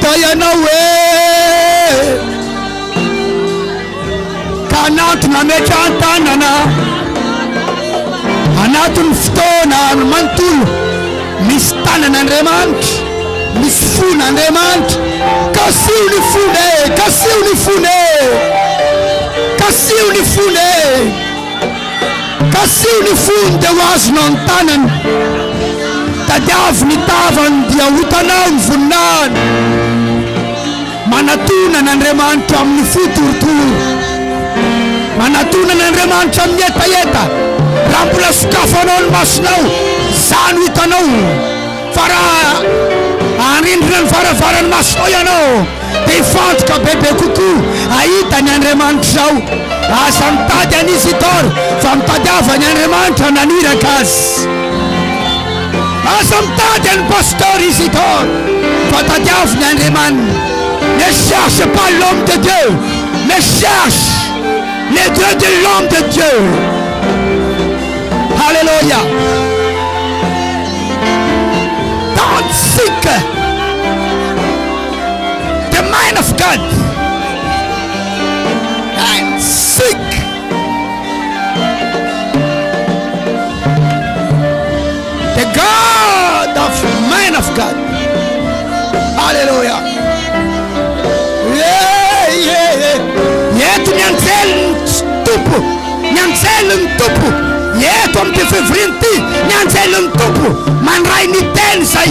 Mahita ianao ka anatona metra-tanana anatin'ny fotoana manontolo misy tanan'Andriamanitra, misy fon'Andriamanitra. Kasiony fone, kasiony fone, kasiony fone, kasiony fony dia ho azonao ny tanany. Tadiavy ny tavany dia hotanao ny voninahiny. Manatona n'Andriamanitra amin'ny fotorotoro, manatona n'Andriamanitra amin'ny etaeta. Raha mbola sokafanao ny masonao, izany hitanao. Fa raha anindrina ny varavarany masonao ianao dia hifantoka bebe kokoa ahita ny Andriamanitra zao. Aza mitady an'izy itoro fa mitadiava ny Andriamanitra naniraka azy. Aza mitady an'ny pasteur izy itoro fa tadiava ny Andriamanitra. Ne cherche pas l'homme de Dieu, mais cherche les dieux de l'homme de Dieu. Alléluia. Don't seek the mind of God and seek the God of mind of God. Hallelujah. Yetu nyanzeli tupu, nyanzeli tupu. Yetu amtifivrinti nyanzeli tupu. Man rai ni ten say